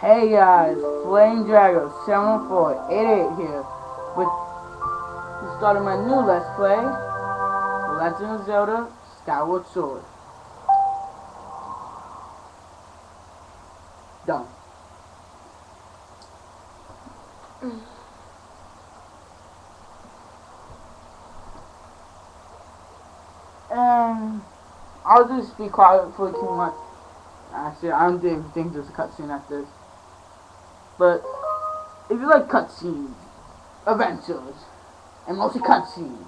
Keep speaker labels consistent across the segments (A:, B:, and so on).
A: Hey guys, Flame Drago 7488 here with the start of my new Let's Play, The Legend of Zelda Skyward Sword. Done. And I'll just be quiet for 2 months. Actually, I don't think there's a cutscene after this. But if you like cutscenes, adventures, and mostly cutscenes,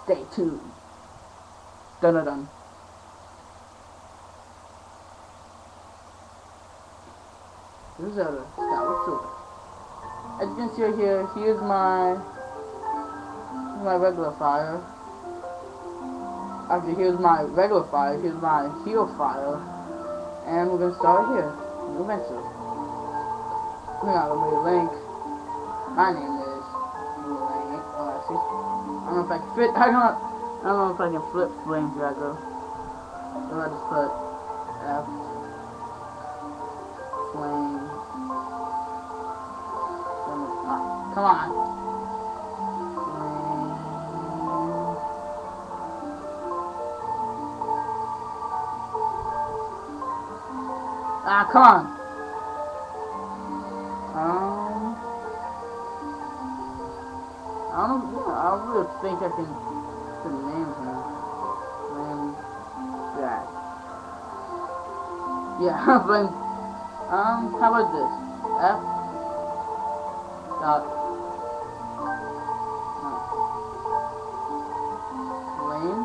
A: stay tuned. Dun dun dun. This is Zelda Skyward Sword. As you can see right here, here's my regular fire. Actually, here's my regular fire. Here's my heal fire. And we're gonna start here. New adventure. We're not gonna be Link. My name is Link. Oh, actually, I don't know if I can fit. I don't know if I can flip Flame Drago. So I just put F Flame. Come on. Come on. I don't really think I can put names in. Yeah. Yeah, but how about this? F dot Flame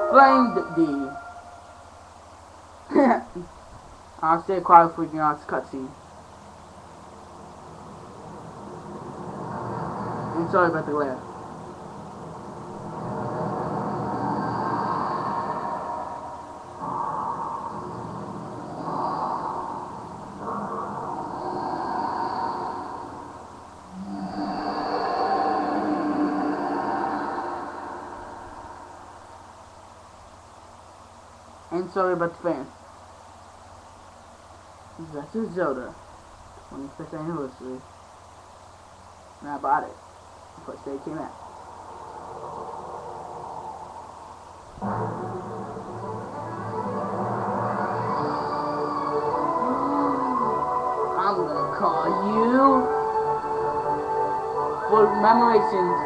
A: Flame D. I'll stay quiet for you on this cutscene. I'm sorry about the glare. And sorry about the fans. That's a Zelda 25th anniversary. And I bought it. First day it came out. I'm gonna call you for commemorations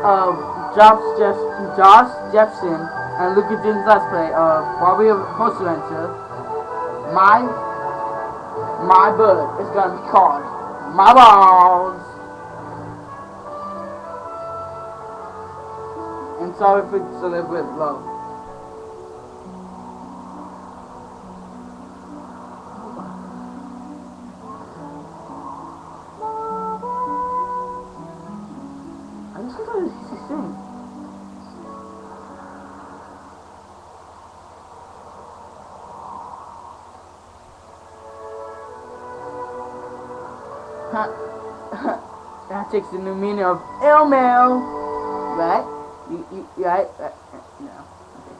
A: of Josh Jefferson and Lucas James' Let's Play of while we were supposed to enter. My bird is gonna be called my balls. And sorry if it's a little bit low. I just thought it was sing. That takes the new meaning of email, right? You right? No. Okay.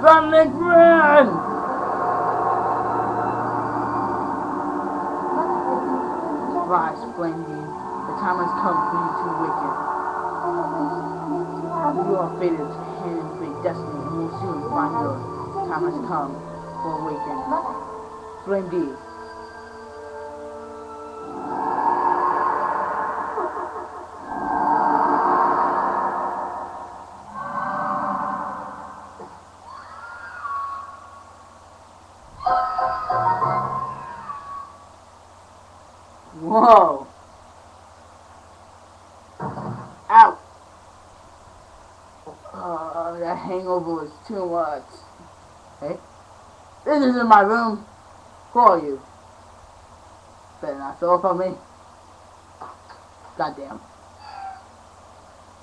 A: Run, Link, run! Rise, Flame D. The time has come for you to awaken. You are fated to hand fate destiny and will soon find your time has come for awaken. Flame D. Whoa! Ow! That hangover was too much. Hey, this isn't my room. Who are you? Better not throw up on me. Goddamn.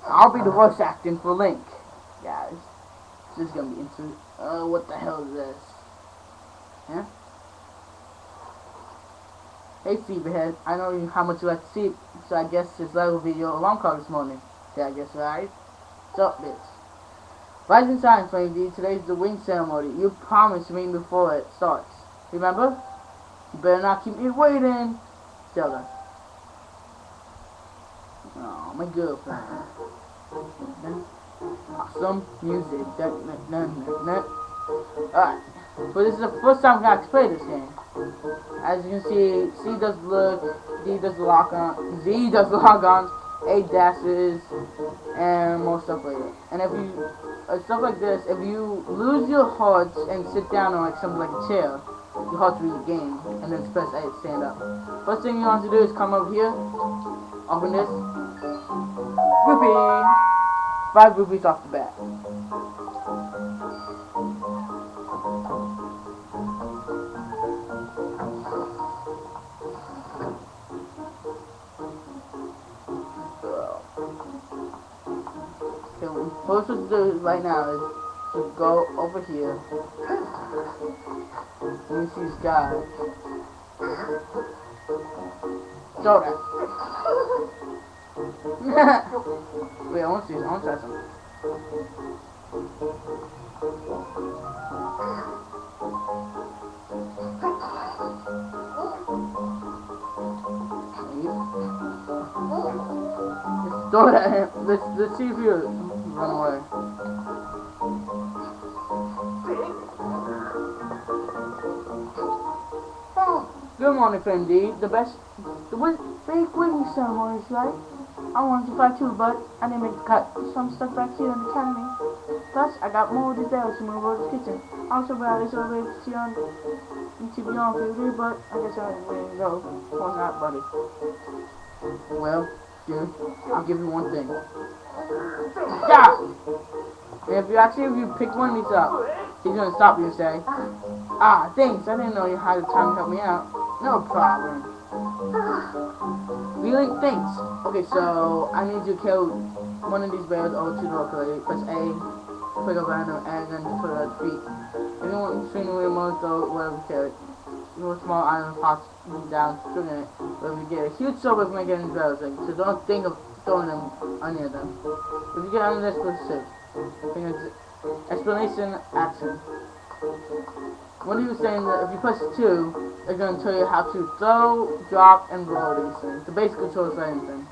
A: I'll be the voice acting for Link, guys. This is gonna be instant. What the hell is this? Huh? Hey, Seaberhead. I know how much you like to sleep, so I guess this level will be your alarm clock this morning. Did I guess right? So, bitch. Rise and shine, Flame D. Today's the wing ceremony. You promised to meet me before it starts. Remember? You better not keep me waiting. Zelda. Oh, my girlfriend. Awesome music. Alright. But this is the first time I play this game. As you can see, C does look, D does lock on, Z does log on, A dashes, and more stuff like that. And if you, stuff like this, if you lose your hearts and sit down on like something like a chair, your hearts will game, and then press A to stand up. First thing you want to do is come over here, open this, rupee, 5 rupees off the bat. First what to do right now is to go over here. Let me see this guy. Throw that. Wait, I want to see this. I want to try something. Let's throw that at him. Let's see if you run away. Good morning, friend D. The fake wing ceremony is right. I wanted to fight too, but I didn't make the cut. So I'm stuck back here in the academy. Plus, I got more of these barrels to move over to the kitchen. Also, I was over to be on TV, but I guess I didn't go. Or not, buddy. Well, dude, I'll give you one thing. Yeah! And if you pick one of these up, he's gonna stop you and say, "Ah, thanks, I didn't know you had the time to help me out." No problem. Really? Thanks. Okay, so I need you to kill one of these bears over to the locally. Press A, click up random, and then put it at feet. If you want to swing the remote, throw whatever you carry. You small iron pots down, swinging it. Wherever you get a huge silver when you get in the barrels, so don't think of throwing them under them. If you get under this, press 6. Explanation, action. What he was saying that if you press 2, it's going to tell you how to throw, drop, and roll these things. The basic controls for anything.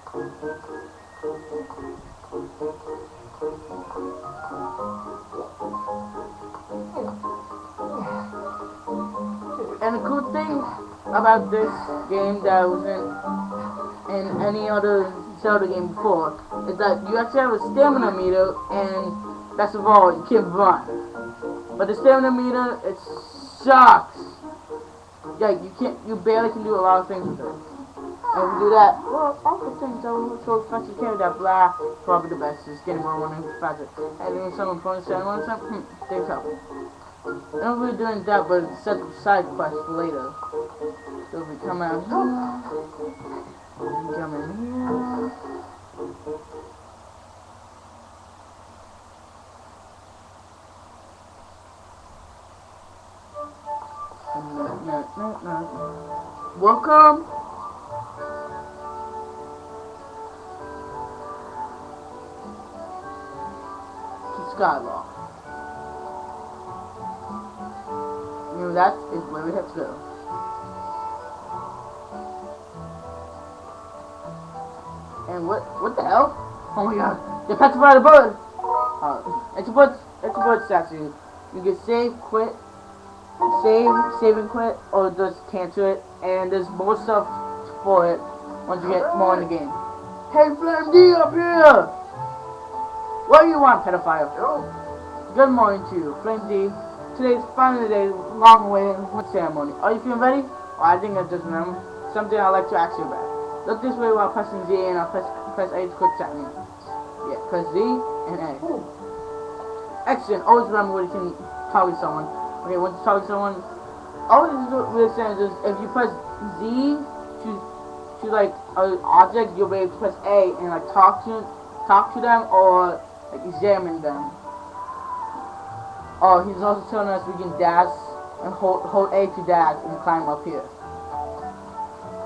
A: And the cool thing about this game that wasn't in any other Zelda game before is that you actually have a stamina meter, and best of all, you can run. But the stamina meter, it sucks. Yeah, you barely can do a lot of things with it. And if you do that, well, all the things that will so fast you carry that blah, probably the best is getting more running faster. And then someone phones down one time, there's help. And we're doing that, but set the side quest for later. So if we come out here, we come in here. No. Welcome to Skyward. You know, that is where we have to go. And what the hell? Oh my god, they petrified a bird! It's a bird statue. You can save, quit, save and quit, or just cancel it, and there's more stuff for it once you get more in the game. Hey, Flame D up here! What do you want, pedophile? Good morning to you, Flame D. Today's finally the day, long awaited ceremony. Are you feeling ready? Oh, I think I just remembered something I'd like to ask you about. Look this way while pressing Z, and I'll press A to quick chat me. Yeah, press Z and A. Excellent. Always remember when you can talk to someone. Okay, once you talk to someone, all we're saying is if you press Z choose like an object, you'll be able to press A and like talk to them or like examine them. Oh, he's also telling us we can dash and hold A to dash and climb up here.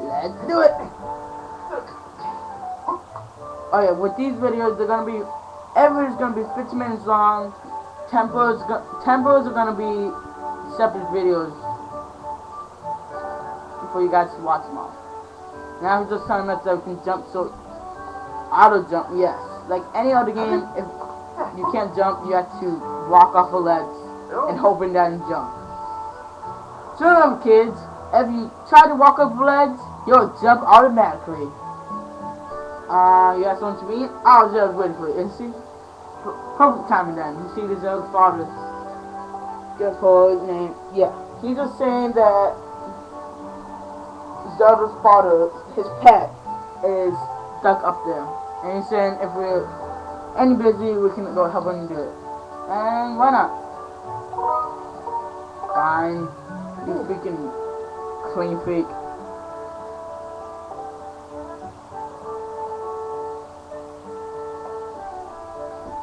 A: Let's do it! Oh yeah, with these videos, they're gonna be, everybody's gonna be 15 minutes long. Tempos are gonna be separate videos for you guys to watch them all. Now I'm just telling us that we can jump, so auto jump, yes. Like any other game, if you can't jump, you have to walk off a ledge and hoping that you jump. So remember, kids, if you try to walk off a ledge, you'll jump automatically. You guys want to read? I was just waiting for it. And see, perfect timing then. You see, this other father. Guess for his name. Yeah, he's just saying that Zelda's father, his pet, is stuck up there, and he's saying if we're any busy, we can go help him do it. And why not? Fine. You freaking clean freak.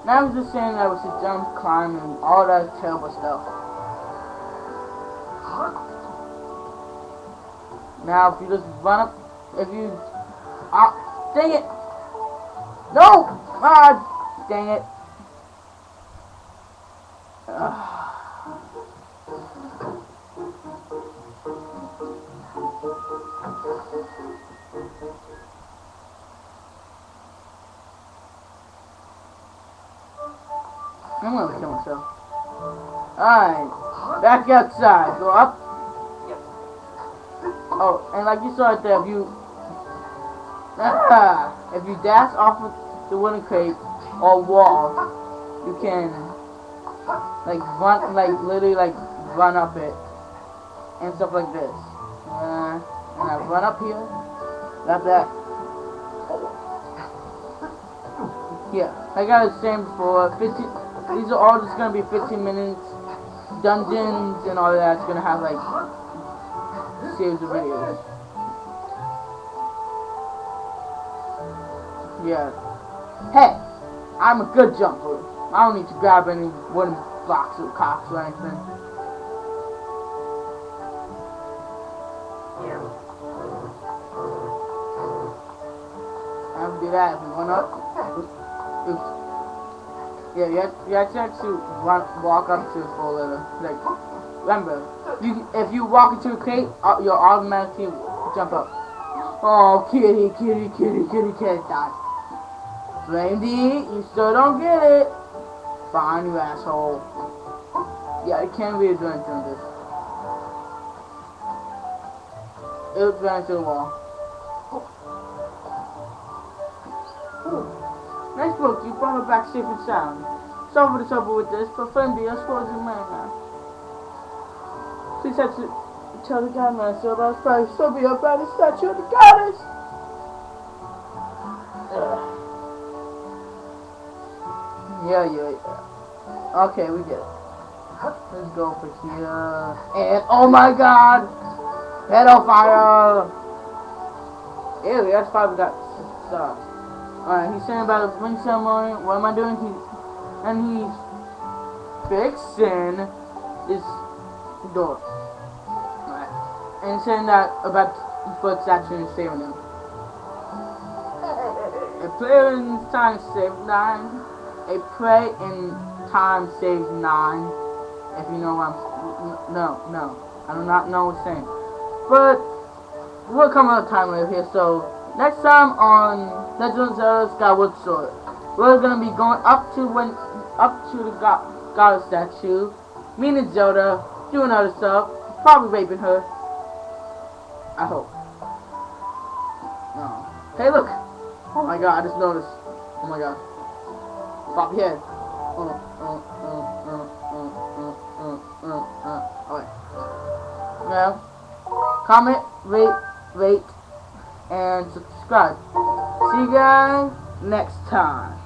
A: Now I'm just saying that we should jump, climb, and all that terrible stuff. Now if you just run up, if you... dang it! No! Ah, dang it. I'm gonna kill myself. Alright, back outside. Go up. Oh, and like you saw right there, if you dash off of the wooden crate or wall, you can like run, like literally like run up it and stuff like this. And I run up here. Got that. Yeah, like I was saying before, these are all just gonna be 15 minutes. Dungeons and all that's gonna have like series of videos. Yeah. Hey, I'm a good jumper. I don't need to grab any wooden blocks or cocks or anything. I have to do that if we run up. Oops. Yeah, you have to actually walk up to it for a little. Like, remember, if you walk into a crate, you'll automatically jump up. Oh, kitty, die. Flame D, you still don't get it. Fine, you asshole. Yeah, I can't really do anything with this. It ran into the wall. Nice book, you brought it back safe and sound. Sorry for the trouble with this, but Flame D, I suppose you man now. Please have to tell the godmaster about his price. So be up by the statue of the goddess. Yeah. Okay, we get it. Let's go for here. And oh my god! Head on fire! Ew, that's probably got stars. Alright, he's saying about a ring ceremony. What am I doing? He's fixing this door. Alright. And he's saying that about the foot statue and saving him. A prayer in time saves 9. A pray in time saves 9. If you know what I'm... No. I do not know what I'm saying. But we'll come out of time later here, so... Next time on Legend of Zelda Skyward Sword, we're gonna be going up to the goddess statue, meeting Zelda, doing other stuff, probably raping her. I hope. No. Hey, look! Oh my god, I just noticed. Oh my god. Pop your head. Alright. Now, comment, rate, and subscribe. See you guys next time.